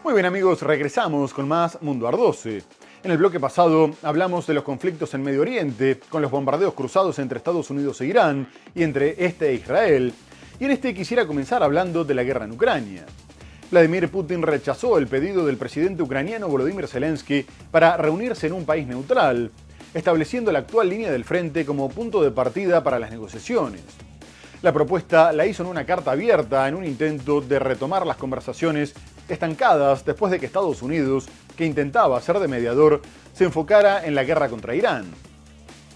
Muy bien amigos, regresamos con más Mundo Ar-12. En el bloque pasado hablamos de los conflictos en Medio Oriente, con los bombardeos cruzados entre Estados Unidos e Irán y entre este e Israel. Y en este quisiera comenzar hablando de la guerra en Ucrania. Vladimir Putin rechazó el pedido del presidente ucraniano Volodymyr Zelensky para reunirse en un país neutral, estableciendo la actual línea del frente como punto de partida para las negociaciones. La propuesta la hizo en una carta abierta en un intento de retomar las conversaciones estancadas después de que Estados Unidos, que intentaba ser de mediador, se enfocara en la guerra contra Irán.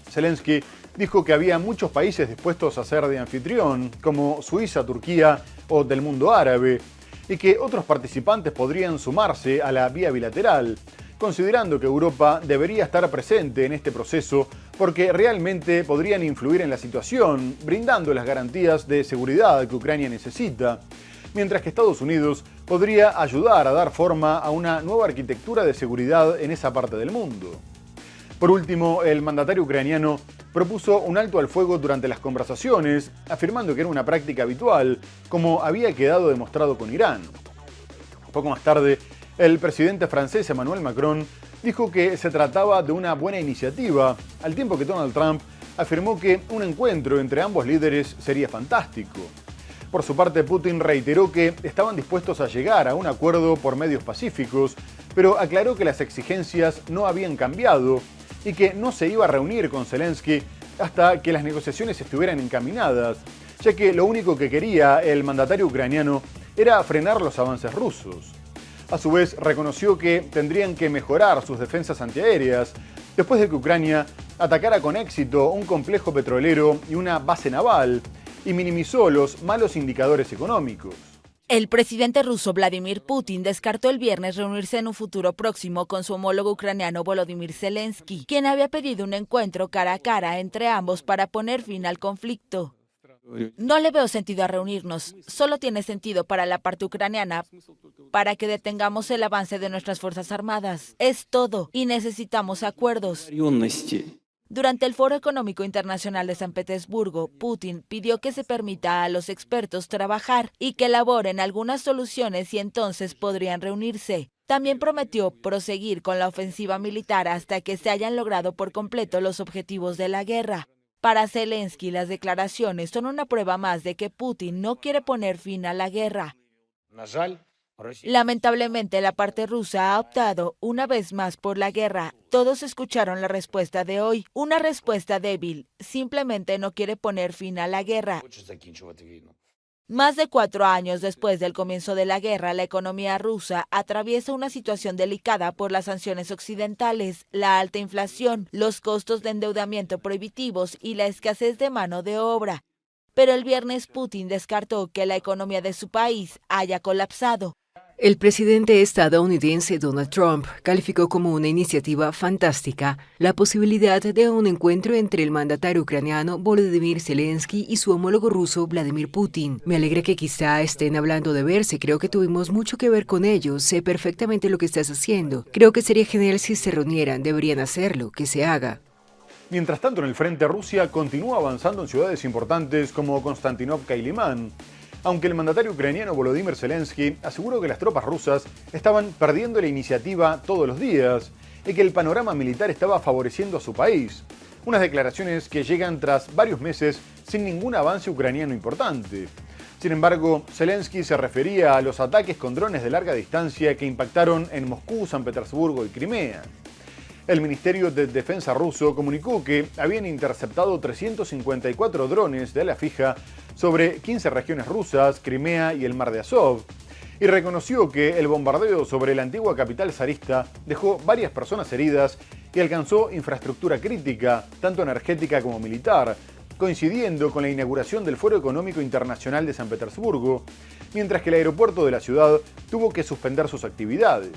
Zelensky dijo que había muchos países dispuestos a ser de anfitrión, como Suiza, Turquía o del mundo árabe, y que otros participantes podrían sumarse a la vía bilateral, considerando que Europa debería estar presente en este proceso porque realmente podrían influir en la situación, brindando las garantías de seguridad que Ucrania necesita, mientras que Estados Unidos podría ayudar a dar forma a una nueva arquitectura de seguridad en esa parte del mundo. Por último, el mandatario ucraniano propuso un alto al fuego durante las conversaciones, afirmando que era una práctica habitual, como había quedado demostrado con Irán. Poco más tarde, el presidente francés Emmanuel Macron dijo que se trataba de una buena iniciativa, al tiempo que Donald Trump afirmó que un encuentro entre ambos líderes sería fantástico. Por su parte, Putin reiteró que estaban dispuestos a llegar a un acuerdo por medios pacíficos, pero aclaró que las exigencias no habían cambiado y que no se iba a reunir con Zelensky hasta que las negociaciones estuvieran encaminadas, ya que lo único que quería el mandatario ucraniano era frenar los avances rusos. A su vez, reconoció que tendrían que mejorar sus defensas antiaéreas después de que Ucrania atacara con éxito un complejo petrolero y una base naval, y minimizó los malos indicadores económicos. El presidente ruso Vladimir Putin descartó el viernes reunirse en un futuro próximo con su homólogo ucraniano Volodymyr Zelensky, quien había pedido un encuentro cara a cara entre ambos para poner fin al conflicto. No le veo sentido a reunirnos, solo tiene sentido para la parte ucraniana, para que detengamos el avance de nuestras fuerzas armadas. Es todo, y necesitamos acuerdos. Durante el Foro Económico Internacional de San Petersburgo, Putin pidió que se permita a los expertos trabajar y que elaboren algunas soluciones y entonces podrían reunirse. También prometió proseguir con la ofensiva militar hasta que se hayan logrado por completo los objetivos de la guerra. Para Zelensky, las declaraciones son una prueba más de que Putin no quiere poner fin a la guerra. Lamentablemente, la parte rusa ha optado una vez más por la guerra. Todos escucharon la respuesta de hoy, una respuesta débil. Simplemente no quiere poner fin a la guerra. Más de 4 años después del comienzo de la guerra, la economía rusa atraviesa una situación delicada por las sanciones occidentales, la alta inflación, los costos de endeudamiento prohibitivos y la escasez de mano de obra. Pero el viernes Putin descartó que la economía de su país haya colapsado. El presidente estadounidense Donald Trump calificó como una iniciativa fantástica la posibilidad de un encuentro entre el mandatario ucraniano Volodymyr Zelensky y su homólogo ruso Vladimir Putin. Me alegra que quizá estén hablando de verse, creo que tuvimos mucho que ver con ellos, sé perfectamente lo que estás haciendo. Creo que sería genial si se reunieran, deberían hacerlo, que se haga. Mientras tanto, en el frente, Rusia continúa avanzando en ciudades importantes como Konstantinovka y Limán, aunque el mandatario ucraniano Volodymyr Zelensky aseguró que las tropas rusas estaban perdiendo la iniciativa todos los días y que el panorama militar estaba favoreciendo a su país. Unas declaraciones que llegan tras varios meses sin ningún avance ucraniano importante. Sin embargo, Zelensky se refería a los ataques con drones de larga distancia que impactaron en Moscú, San Petersburgo y Crimea. El Ministerio de Defensa ruso comunicó que habían interceptado 354 drones de ala fija sobre 15 regiones rusas, Crimea y el Mar de Azov, y reconoció que el bombardeo sobre la antigua capital zarista dejó varias personas heridas y alcanzó infraestructura crítica, tanto energética como militar, coincidiendo con la inauguración del Foro Económico Internacional de San Petersburgo, mientras que el aeropuerto de la ciudad tuvo que suspender sus actividades.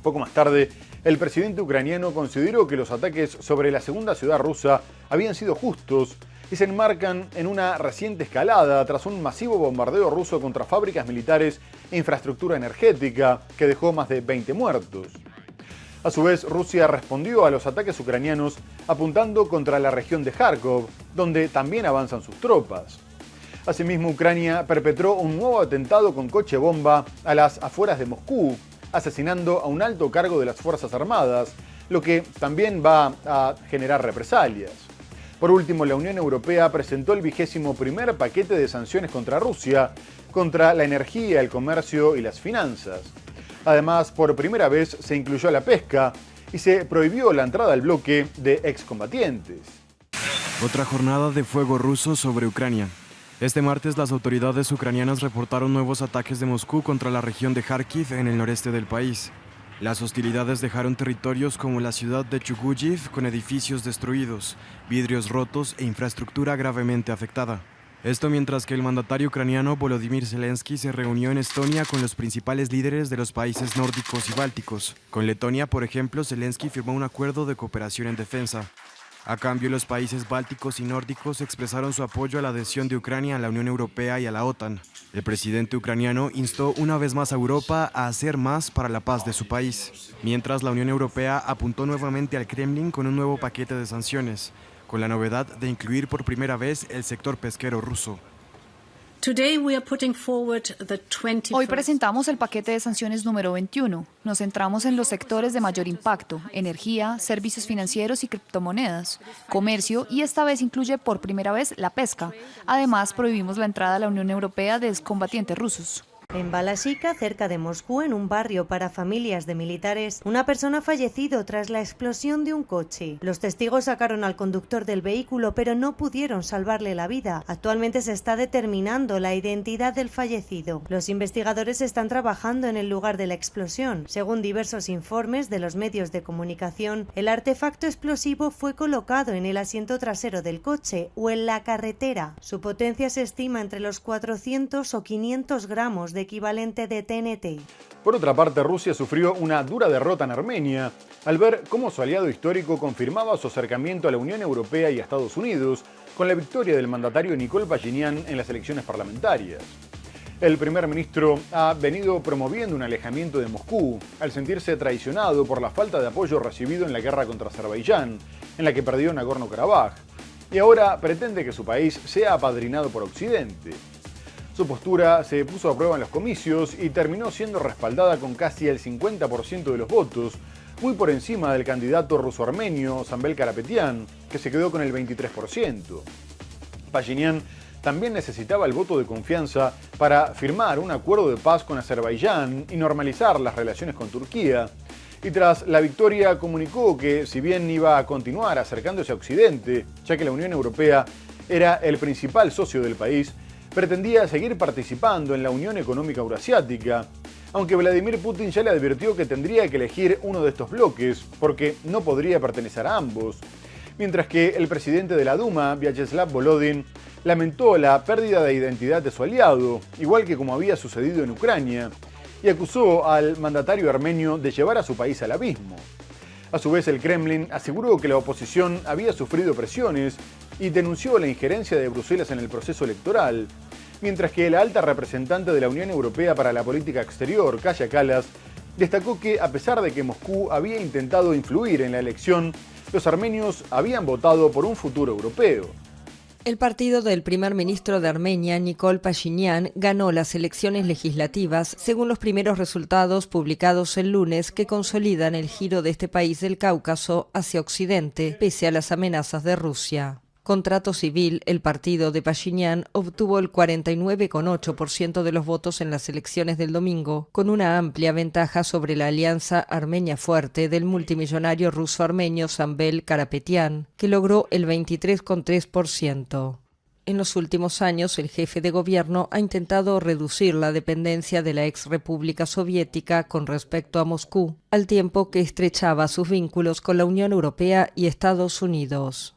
Poco más tarde, el presidente ucraniano consideró que los ataques sobre la segunda ciudad rusa habían sido justos y se enmarcan en una reciente escalada tras un masivo bombardeo ruso contra fábricas militares e infraestructura energética que dejó más de 20 muertos. A su vez, Rusia respondió a los ataques ucranianos apuntando contra la región de Kharkov, donde también avanzan sus tropas. Asimismo, Ucrania perpetró un nuevo atentado con coche bomba a las afueras de Moscú, asesinando a un alto cargo de las Fuerzas Armadas, lo que también va a generar represalias. Por último, la Unión Europea presentó el 21º paquete de sanciones contra Rusia, contra la energía, el comercio y las finanzas. Además, por primera vez se incluyó la pesca y se prohibió la entrada al bloque de excombatientes. Otra jornada de fuego ruso sobre Ucrania. Este martes las autoridades ucranianas reportaron nuevos ataques de Moscú contra la región de Kharkiv en el noreste del país. Las hostilidades dejaron territorios como la ciudad de Chuguyiv con edificios destruidos, vidrios rotos e infraestructura gravemente afectada. Esto mientras que el mandatario ucraniano Volodymyr Zelensky se reunió en Estonia con los principales líderes de los países nórdicos y bálticos. Con Letonia, por ejemplo, Zelensky firmó un acuerdo de cooperación en defensa. A cambio, los países bálticos y nórdicos expresaron su apoyo a la adhesión de Ucrania a la Unión Europea y a la OTAN. El presidente ucraniano instó una vez más a Europa a hacer más para la paz de su país, mientras la Unión Europea apuntó nuevamente al Kremlin con un nuevo paquete de sanciones, con la novedad de incluir por primera vez el sector pesquero ruso. Hoy presentamos el paquete de sanciones número 21. Nos centramos en los sectores de mayor impacto: energía, servicios financieros y criptomonedas, comercio, y esta vez incluye por primera vez la pesca. Además, prohibimos la entrada a la Unión Europea de excombatientes rusos. En Balashikha, cerca de Moscú, en un barrio para familias de militares, una persona ha fallecido tras la explosión de un coche. Los testigos sacaron al conductor del vehículo, pero no pudieron salvarle la vida. Actualmente se está determinando la identidad del fallecido. Los investigadores están trabajando en el lugar de la explosión. Según diversos informes de los medios de comunicación, el artefacto explosivo fue colocado en el asiento trasero del coche o en la carretera. Su potencia se estima entre los 400 o 500 gramos de equivalente de TNT. Por otra parte, Rusia sufrió una dura derrota en Armenia al ver cómo su aliado histórico confirmaba su acercamiento a la Unión Europea y a Estados Unidos con la victoria del mandatario Nikol Pashinyan en las elecciones parlamentarias. El primer ministro ha venido promoviendo un alejamiento de Moscú al sentirse traicionado por la falta de apoyo recibido en la guerra contra Azerbaiyán, en la que perdió Nagorno-Karabaj, y ahora pretende que su país sea apadrinado por Occidente. Su postura se puso a prueba en los comicios y terminó siendo respaldada con casi el 50% de los votos, muy por encima del candidato ruso-armenio Sanbel Karapetyan, que se quedó con el 23%. Pashinyan también necesitaba el voto de confianza para firmar un acuerdo de paz con Azerbaiyán y normalizar las relaciones con Turquía. Y tras la victoria comunicó que, si bien iba a continuar acercándose a Occidente, ya que la Unión Europea era el principal socio del país, pretendía seguir participando en la Unión Económica Eurasiática, aunque Vladimir Putin ya le advirtió que tendría que elegir uno de estos bloques, porque no podría pertenecer a ambos. Mientras que el presidente de la Duma, Vyacheslav Volodin, lamentó la pérdida de identidad de su aliado, igual que como había sucedido en Ucrania, y acusó al mandatario armenio de llevar a su país al abismo. A su vez, el Kremlin aseguró que la oposición había sufrido presiones y denunció la injerencia de Bruselas en el proceso electoral, mientras que la alta representante de la Unión Europea para la Política Exterior, Kaja Kallas, destacó que, a pesar de que Moscú había intentado influir en la elección, los armenios habían votado por un futuro europeo. El partido del primer ministro de Armenia, Nikol Pashinyan, ganó las elecciones legislativas según los primeros resultados publicados el lunes que consolidan el giro de este país del Cáucaso hacia Occidente, pese a las amenazas de Rusia. Contrato Civil, el partido de Pashinyan, obtuvo el 49,8% de los votos en las elecciones del domingo, con una amplia ventaja sobre la alianza Armenia Fuerte del multimillonario ruso-armenio Sanbel Karapetyan, que logró el 23,3%. En los últimos años, el jefe de gobierno ha intentado reducir la dependencia de la ex República Soviética con respecto a Moscú, al tiempo que estrechaba sus vínculos con la Unión Europea y Estados Unidos.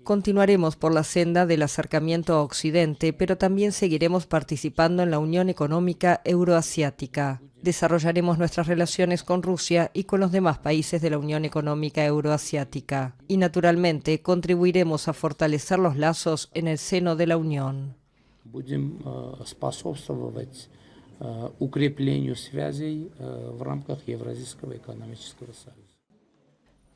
Continuaremos por la senda del acercamiento a Occidente, pero también seguiremos participando en la Unión Económica Euroasiática. Desarrollaremos nuestras relaciones con Rusia y con los demás países de la Unión Económica Euroasiática. Y, naturalmente, contribuiremos a fortalecer los lazos en el seno de la Unión.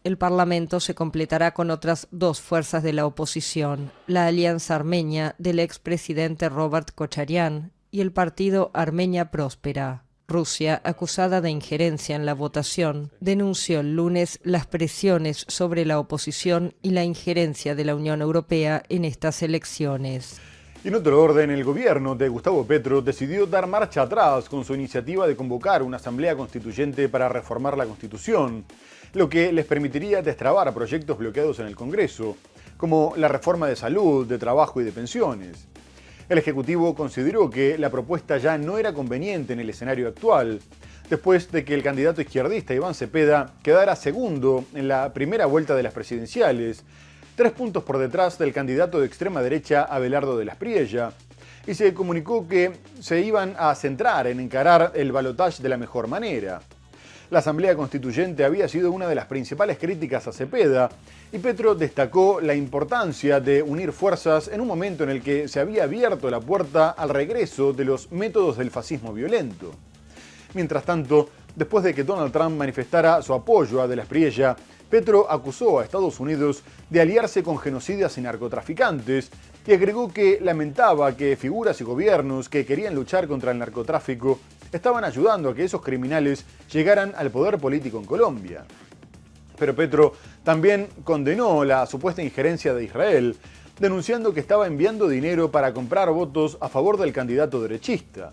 El El Parlamento se completará con otras dos fuerzas de la oposición, la Alianza Armenia del expresidente Robert Kocharyan y el partido Armenia Próspera. Rusia, acusada de injerencia en la votación, denunció el lunes las presiones sobre la oposición y la injerencia de la Unión Europea en estas elecciones. Y en otro orden, el gobierno de Gustavo Petro decidió dar marcha atrás con su iniciativa de convocar una asamblea constituyente para reformar la Constitución, lo que les permitiría destrabar proyectos bloqueados en el Congreso, como la reforma de salud, de trabajo y de pensiones. El Ejecutivo consideró que la propuesta ya no era conveniente en el escenario actual, después de que el candidato izquierdista Iván Cepeda quedara segundo en la primera vuelta de las presidenciales, 3 puntos por detrás del candidato de extrema derecha Abelardo de la Espriella, y se comunicó que se iban a centrar en encarar el balotaje de la mejor manera. La Asamblea Constituyente había sido una de las principales críticas a Cepeda, y Petro destacó la importancia de unir fuerzas en un momento en el que se había abierto la puerta al regreso de los métodos del fascismo violento. Mientras tanto, después de que Donald Trump manifestara su apoyo a de la Espriella, Petro acusó a Estados Unidos de aliarse con genocidas y narcotraficantes y agregó que lamentaba que figuras y gobiernos que querían luchar contra el narcotráfico estaban ayudando a que esos criminales llegaran al poder político en Colombia. Pero Petro también condenó la supuesta injerencia de Israel, denunciando que estaba enviando dinero para comprar votos a favor del candidato derechista.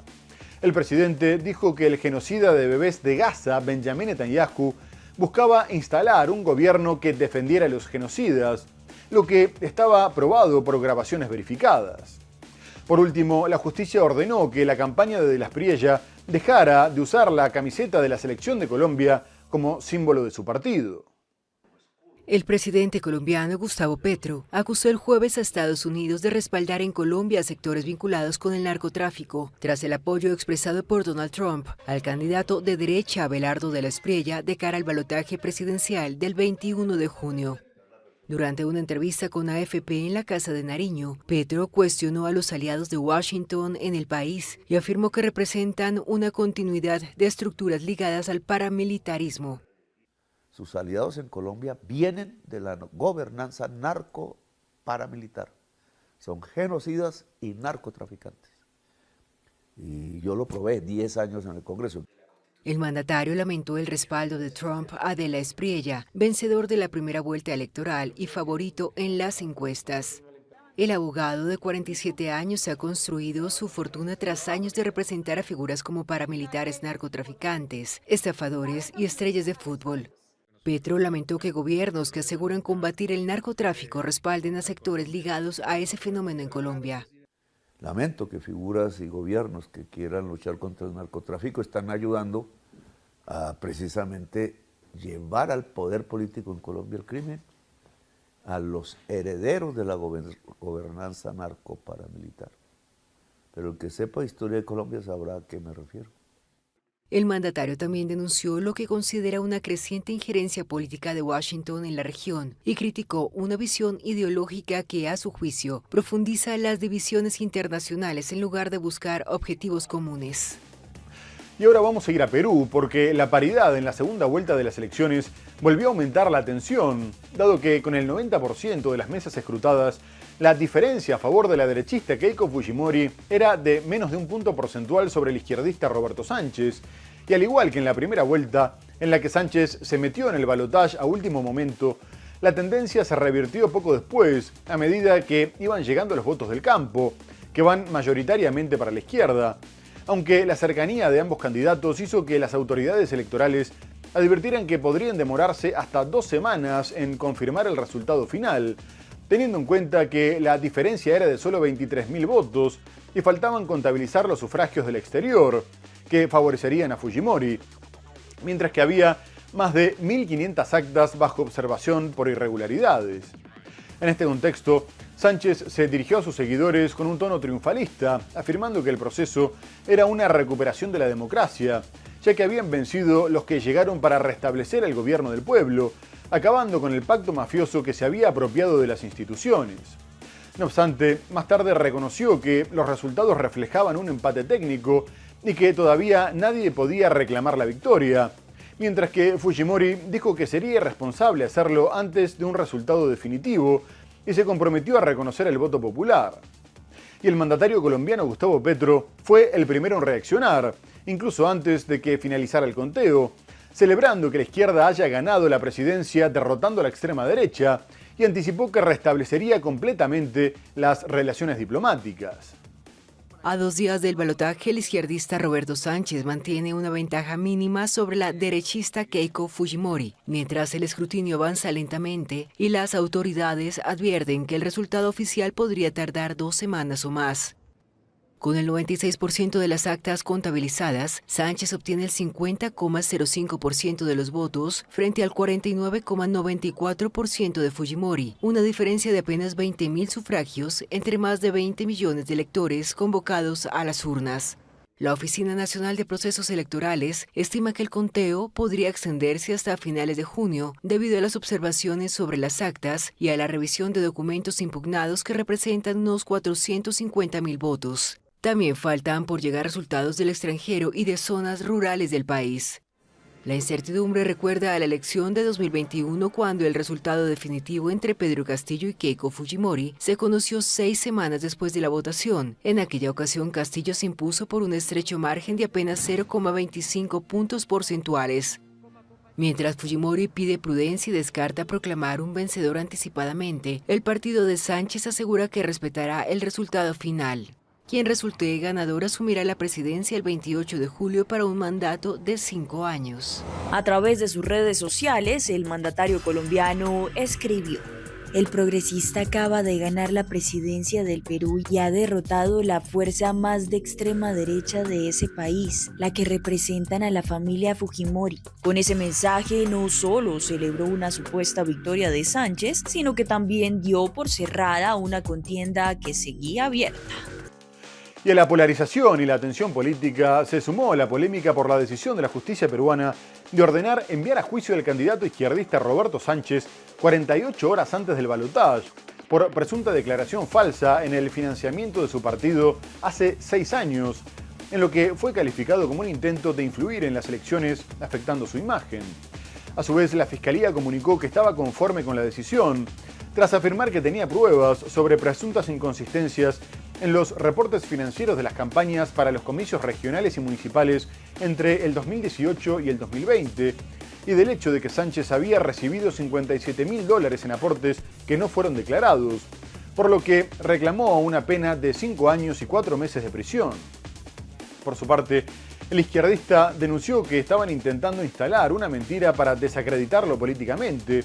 El presidente dijo que el genocida de bebés de Gaza, Benjamin Netanyahu, buscaba instalar un gobierno que defendiera a los genocidas, lo que estaba probado por grabaciones verificadas. Por último, la justicia ordenó que la campaña de la Espriella dejara de usar la camiseta de la selección de Colombia como símbolo de su partido. El presidente colombiano Gustavo Petro acusó el jueves a Estados Unidos de respaldar en Colombia a sectores vinculados con el narcotráfico, tras el apoyo expresado por Donald Trump al candidato de derecha Abelardo de la Espriella de cara al balotaje presidencial del 21 de junio. Durante una entrevista con AFP en la Casa de Nariño, Petro cuestionó a los aliados de Washington en el país y afirmó que representan una continuidad de estructuras ligadas al paramilitarismo. Sus aliados en Colombia vienen de la gobernanza narco-paramilitar. Son genocidas y narcotraficantes. Y yo lo probé 10 años en el Congreso. El mandatario lamentó el respaldo de Trump a de la Espriella, vencedor de la primera vuelta electoral y favorito en las encuestas. El abogado de 47 años ha construido su fortuna tras años de representar a figuras como paramilitares narcotraficantes, estafadores y estrellas de fútbol. Petro lamentó que gobiernos que aseguran combatir el narcotráfico respalden a sectores ligados a ese fenómeno en Colombia. Lamento que figuras y gobiernos que quieran luchar contra el narcotráfico están ayudando a precisamente llevar al poder político en Colombia el crimen, a los herederos de la gobernanza narco-paramilitar. Pero el que sepa historia de Colombia sabrá a qué me refiero. El mandatario también denunció lo que considera una creciente injerencia política de Washington en la región y criticó una visión ideológica que, a su juicio, profundiza las divisiones internacionales en lugar de buscar objetivos comunes. Y ahora vamos a ir a Perú, porque la paridad en la segunda vuelta de las elecciones volvió a aumentar la tensión, dado que con el 90% de las mesas escrutadas, la diferencia a favor de la derechista Keiko Fujimori era de menos de un punto porcentual sobre el izquierdista Roberto Sánchez, y al igual que en la primera vuelta, en la que Sánchez se metió en el balotaje a último momento, la tendencia se revirtió poco después, a medida que iban llegando los votos del campo, que van mayoritariamente para la izquierda, aunque la cercanía de ambos candidatos hizo que las autoridades electorales advirtieran que podrían demorarse hasta 2 semanas en confirmar el resultado final, teniendo en cuenta que la diferencia era de solo 23.000 votos y faltaban contabilizar los sufragios del exterior, que favorecerían a Fujimori, mientras que había más de 1.500 actas bajo observación por irregularidades. En este contexto, Sánchez se dirigió a sus seguidores con un tono triunfalista, afirmando que el proceso era una recuperación de la democracia, ya que habían vencido los que llegaron para restablecer el gobierno del pueblo, acabando con el pacto mafioso que se había apropiado de las instituciones. No obstante, más tarde reconoció que los resultados reflejaban un empate técnico y que todavía nadie podía reclamar la victoria, mientras que Fujimori dijo que sería irresponsable hacerlo antes de un resultado definitivo y se comprometió a reconocer el voto popular. Y el mandatario colombiano Gustavo Petro fue el primero en reaccionar, incluso antes de que finalizara el conteo, celebrando que la izquierda haya ganado la presidencia derrotando a la extrema derecha y anticipó que restablecería completamente las relaciones diplomáticas. A 2 días del balotaje, el izquierdista Roberto Sánchez mantiene una ventaja mínima sobre la derechista Keiko Fujimori, mientras el escrutinio avanza lentamente y las autoridades advierten que el resultado oficial podría tardar 2 semanas o más. Con el 96% de las actas contabilizadas, Sánchez obtiene el 50,05% de los votos frente al 49,94% de Fujimori, una diferencia de apenas 20.000 sufragios entre más de 20 millones de electores convocados a las urnas. La Oficina Nacional de Procesos Electorales estima que el conteo podría extenderse hasta finales de junio debido a las observaciones sobre las actas y a la revisión de documentos impugnados que representan unos 450.000 votos. También faltan por llegar resultados del extranjero y de zonas rurales del país. La incertidumbre recuerda a la elección de 2021 cuando el resultado definitivo entre Pedro Castillo y Keiko Fujimori se conoció 6 semanas después de la votación. En aquella ocasión Castillo se impuso por un estrecho margen de apenas 0,25 puntos porcentuales. Mientras Fujimori pide prudencia y descarta proclamar un vencedor anticipadamente, el partido de Sánchez asegura que respetará el resultado final. Quien resulte ganador asumirá la presidencia el 28 de julio para un mandato de 5 años. A través de sus redes sociales, el mandatario colombiano escribió: el progresista acaba de ganar la presidencia del Perú y ha derrotado la fuerza más de extrema derecha de ese país, la que representan a la familia Fujimori. Con ese mensaje no solo celebró una supuesta victoria de Sánchez, sino que también dio por cerrada una contienda que seguía abierta. Y a la polarización y la tensión política se sumó la polémica por la decisión de la justicia peruana de ordenar enviar a juicio al candidato izquierdista Roberto Sánchez 48 horas antes del balotaje por presunta declaración falsa en el financiamiento de su partido hace 6 años, en lo que fue calificado como un intento de influir en las elecciones afectando su imagen. A su vez, la Fiscalía comunicó que estaba conforme con la decisión, tras afirmar que tenía pruebas sobre presuntas inconsistencias en los reportes financieros de las campañas para los comicios regionales y municipales entre el 2018 y el 2020, y del hecho de que Sánchez había recibido $57.000 en aportes que no fueron declarados, por lo que reclamó una pena de 5 años y 4 meses de prisión. Por su parte, el izquierdista denunció que estaban intentando instalar una mentira para desacreditarlo políticamente,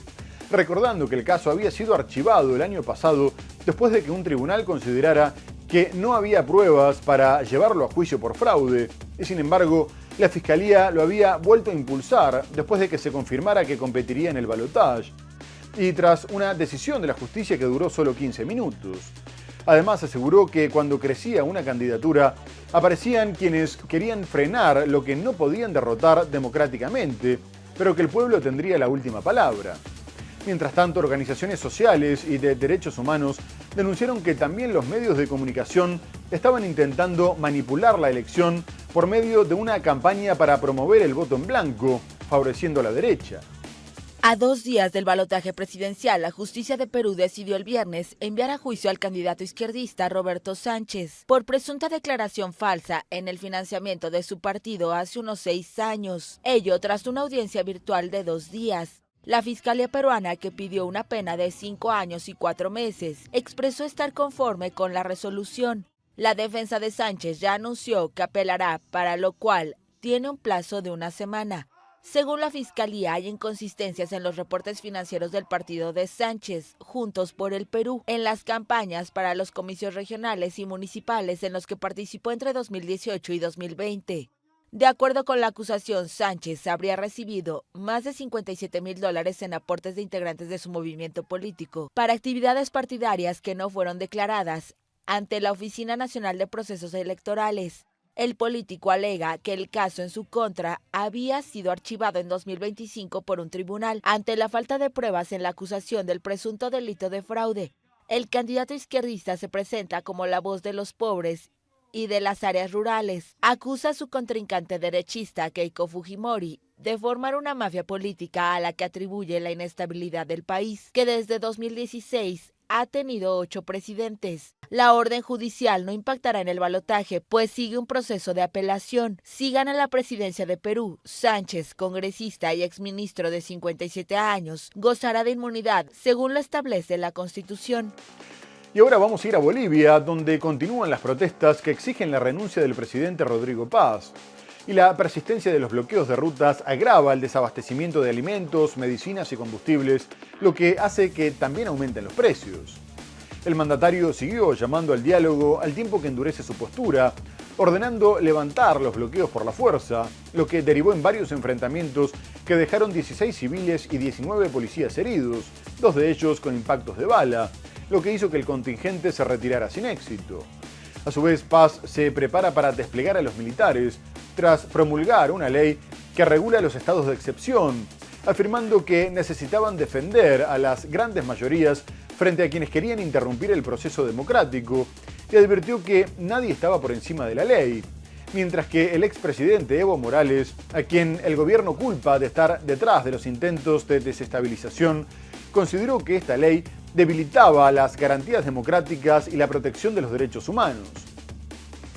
recordando que el caso había sido archivado el año pasado después de que un tribunal considerara que no había pruebas para llevarlo a juicio por fraude, y sin embargo, la Fiscalía lo había vuelto a impulsar después de que se confirmara que competiría en el balotaje, y tras una decisión de la justicia que duró solo 15 minutos. Además, aseguró que cuando crecía una candidatura, aparecían quienes querían frenar lo que no podían derrotar democráticamente, pero que el pueblo tendría la última palabra. Mientras tanto, organizaciones sociales y de derechos humanos denunciaron que también los medios de comunicación estaban intentando manipular la elección por medio de una campaña para promover el voto en blanco, favoreciendo a la derecha. A 2 días del balotaje presidencial, la justicia de Perú decidió el viernes enviar a juicio al candidato izquierdista Roberto Sánchez por presunta declaración falsa en el financiamiento de su partido hace unos 6 años. Ello tras una audiencia virtual de 2 días. La Fiscalía peruana, que pidió una pena de 5 años y 4 meses, expresó estar conforme con la resolución. La defensa de Sánchez ya anunció que apelará, para lo cual tiene un plazo de 1 semana. Según la Fiscalía, hay inconsistencias en los reportes financieros del partido de Sánchez, Juntos por el Perú, en las campañas para los comicios regionales y municipales en los que participó entre 2018 y 2020. De acuerdo con la acusación, Sánchez habría recibido más de $57.000 en aportes de integrantes de su movimiento político para actividades partidarias que no fueron declaradas ante la Oficina Nacional de Procesos Electorales. El político alega que el caso en su contra había sido archivado en 2025 por un tribunal ante la falta de pruebas en la acusación del presunto delito de fraude. El candidato izquierdista se presenta como la voz de los pobres y de las áreas rurales. Acusa a su contrincante derechista Keiko Fujimori de formar una mafia política a la que atribuye la inestabilidad del país, que desde 2016 ha tenido 8 presidentes. La orden judicial no impactará en el balotaje, pues sigue un proceso de apelación. Si gana la presidencia de Perú, Sánchez, congresista y exministro de 57 años, gozará de inmunidad, según lo establece la Constitución. Y ahora vamos a ir a Bolivia, donde continúan las protestas que exigen la renuncia del presidente Rodrigo Paz. Y la persistencia de los bloqueos de rutas agrava el desabastecimiento de alimentos, medicinas y combustibles, lo que hace que también aumenten los precios. El mandatario siguió llamando al diálogo al tiempo que endurece su postura, ordenando levantar los bloqueos por la fuerza, lo que derivó en varios enfrentamientos que dejaron 16 civiles y 19 policías heridos, 2 de ellos con impactos de bala, lo que hizo que el contingente se retirara sin éxito. A su vez, Paz se prepara para desplegar a los militares tras promulgar una ley que regula los estados de excepción, afirmando que necesitaban defender a las grandes mayorías frente a quienes querían interrumpir el proceso democrático, y advirtió que nadie estaba por encima de la ley, mientras que el expresidente Evo Morales, a quien el gobierno culpa de estar detrás de los intentos de desestabilización, consideró que esta ley debilitaba las garantías democráticas y la protección de los derechos humanos.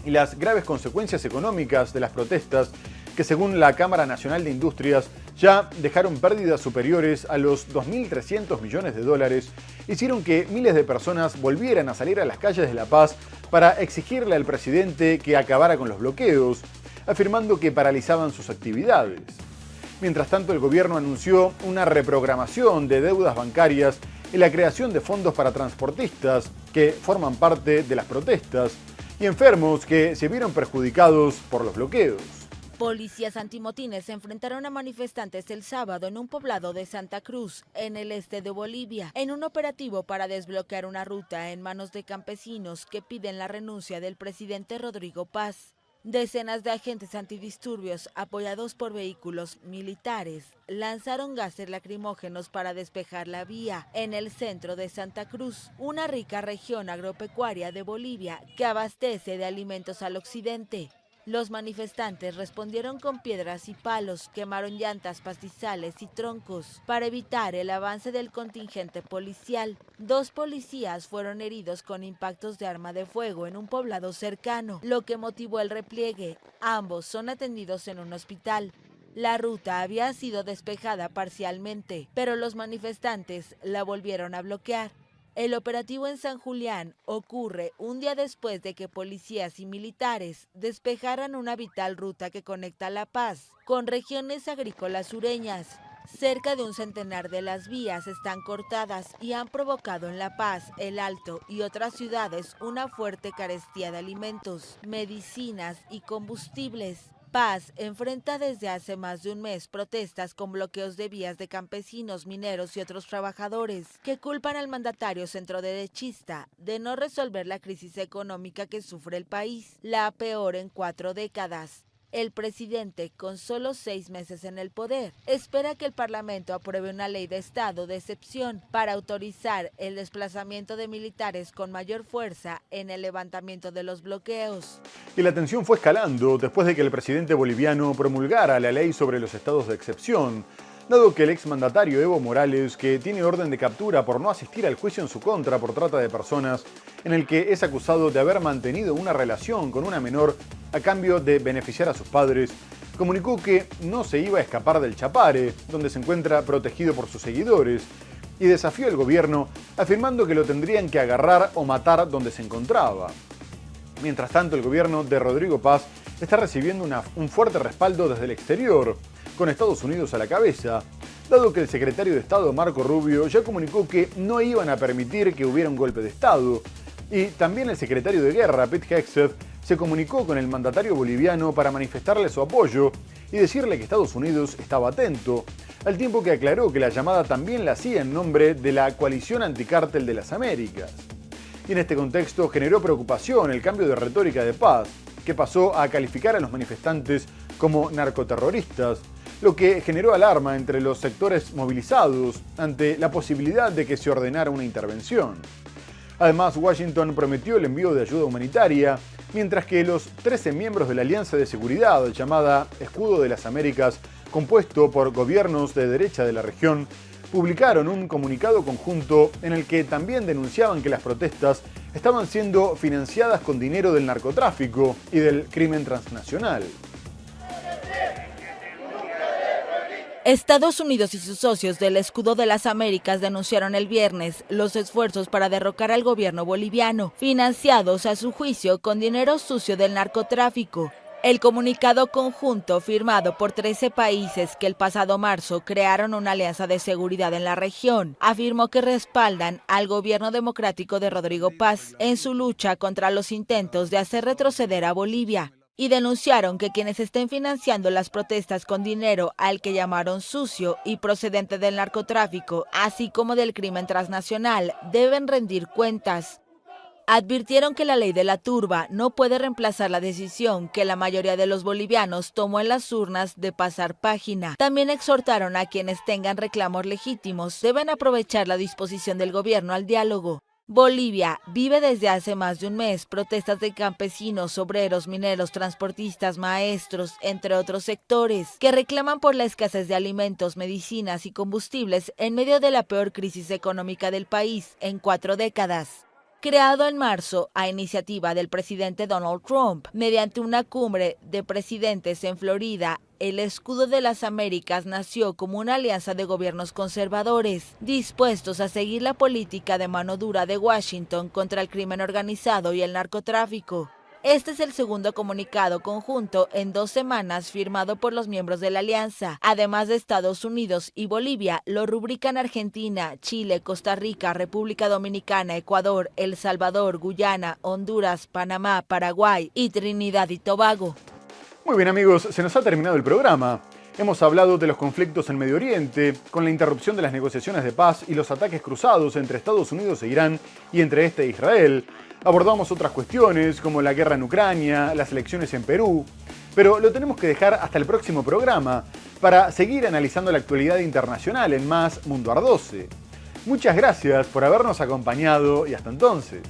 Y las graves consecuencias económicas de las protestas, que según la Cámara Nacional de Industrias ya dejaron pérdidas superiores a los 2.300 millones de dólares, hicieron que miles de personas volvieran a salir a las calles de La Paz para exigirle al presidente que acabara con los bloqueos, afirmando que paralizaban sus actividades. Mientras tanto, el gobierno anunció una reprogramación de deudas bancarias y la creación de fondos para transportistas que forman parte de las protestas y enfermos que se vieron perjudicados por los bloqueos. Policías antimotines se enfrentaron a manifestantes el sábado en un poblado de Santa Cruz, en el este de Bolivia, en un operativo para desbloquear una ruta en manos de campesinos que piden la renuncia del presidente Rodrigo Paz. Decenas de agentes antidisturbios, apoyados por vehículos militares, lanzaron gases lacrimógenos para despejar la vía en el centro de Santa Cruz, una rica región agropecuaria de Bolivia que abastece de alimentos al occidente. Los manifestantes respondieron con piedras y palos, quemaron llantas, pastizales y troncos para evitar el avance del contingente policial. 2 policías fueron heridos con impactos de arma de fuego en un poblado cercano, lo que motivó el repliegue. Ambos son atendidos en un hospital. La ruta había sido despejada parcialmente, pero los manifestantes la volvieron a bloquear. El operativo en San Julián ocurre un día después de que policías y militares despejaran una vital ruta que conecta La Paz con regiones agrícolas sureñas. Cerca de un centenar de las vías están cortadas y han provocado en La Paz, El Alto y otras ciudades una fuerte carestía de alimentos, medicinas y combustibles. Paz enfrenta desde hace más de un mes protestas con bloqueos de vías de campesinos, mineros y otros trabajadores que culpan al mandatario centroderechista de no resolver la crisis económica que sufre el país, la peor en 4 décadas. El presidente, con solo 6 meses en el poder, espera que el Parlamento apruebe una ley de estado de excepción para autorizar el desplazamiento de militares con mayor fuerza en el levantamiento de los bloqueos. Y la tensión fue escalando después de que el presidente boliviano promulgara la ley sobre los estados de excepción, dado que el exmandatario Evo Morales, que tiene orden de captura por no asistir al juicio en su contra por trata de personas, en el que es acusado de haber mantenido una relación con una menor a cambio de beneficiar a sus padres, comunicó que no se iba a escapar del Chapare, donde se encuentra protegido por sus seguidores, y desafió al gobierno afirmando que lo tendrían que agarrar o matar donde se encontraba. Mientras tanto, el gobierno de Rodrigo Paz está recibiendo un fuerte respaldo desde el exterior, con Estados Unidos a la cabeza, dado que el secretario de Estado Marco Rubio ya comunicó que no iban a permitir que hubiera un golpe de Estado, y también el secretario de Guerra, Pete Hegseth, se comunicó con el mandatario boliviano para manifestarle su apoyo y decirle que Estados Unidos estaba atento, al tiempo que aclaró que la llamada también la hacía en nombre de la coalición anticártel de las Américas. Y en este contexto generó preocupación el cambio de retórica de Paz, que pasó a calificar a los manifestantes como narcoterroristas, lo que generó alarma entre los sectores movilizados ante la posibilidad de que se ordenara una intervención. Además, Washington prometió el envío de ayuda humanitaria, mientras que los 13 miembros de la Alianza de Seguridad, llamada Escudo de las Américas, compuesto por gobiernos de derecha de la región, publicaron un comunicado conjunto en el que también denunciaban que las protestas estaban siendo financiadas con dinero del narcotráfico y del crimen transnacional. Estados Unidos y sus socios del Escudo de las Américas denunciaron el viernes los esfuerzos para derrocar al gobierno boliviano, financiados a su juicio con dinero sucio del narcotráfico. El comunicado conjunto, firmado por 13 países que el pasado marzo crearon una alianza de seguridad en la región, afirmó que respaldan al gobierno democrático de Rodrigo Paz en su lucha contra los intentos de hacer retroceder a Bolivia, y denunciaron que quienes estén financiando las protestas con dinero al que llamaron sucio y procedente del narcotráfico, así como del crimen transnacional, deben rendir cuentas. Advirtieron que la ley de la turba no puede reemplazar la decisión que la mayoría de los bolivianos tomó en las urnas de pasar página. También exhortaron a quienes tengan reclamos legítimos deben aprovechar la disposición del gobierno al diálogo. Bolivia vive desde hace más de un mes protestas de campesinos, obreros, mineros, transportistas, maestros, entre otros sectores, que reclaman por la escasez de alimentos, medicinas y combustibles en medio de la peor crisis económica del país en 4 décadas. Creado en marzo a iniciativa del presidente Donald Trump, mediante una cumbre de presidentes en Florida, el Escudo de las Américas nació como una alianza de gobiernos conservadores, dispuestos a seguir la política de mano dura de Washington contra el crimen organizado y el narcotráfico. Este es el segundo comunicado conjunto en 2 semanas firmado por los miembros de la alianza. Además de Estados Unidos y Bolivia, lo rubrican Argentina, Chile, Costa Rica, República Dominicana, Ecuador, El Salvador, Guyana, Honduras, Panamá, Paraguay y Trinidad y Tobago. Muy bien amigos, se nos ha terminado el programa. Hemos hablado de los conflictos en Medio Oriente, con la interrupción de las negociaciones de paz y los ataques cruzados entre Estados Unidos e Irán y entre este e Israel. Abordamos otras cuestiones como la guerra en Ucrania, las elecciones en Perú, pero lo tenemos que dejar hasta el próximo programa para seguir analizando la actualidad internacional en más Mundo Ar 12. Muchas gracias por habernos acompañado y hasta entonces.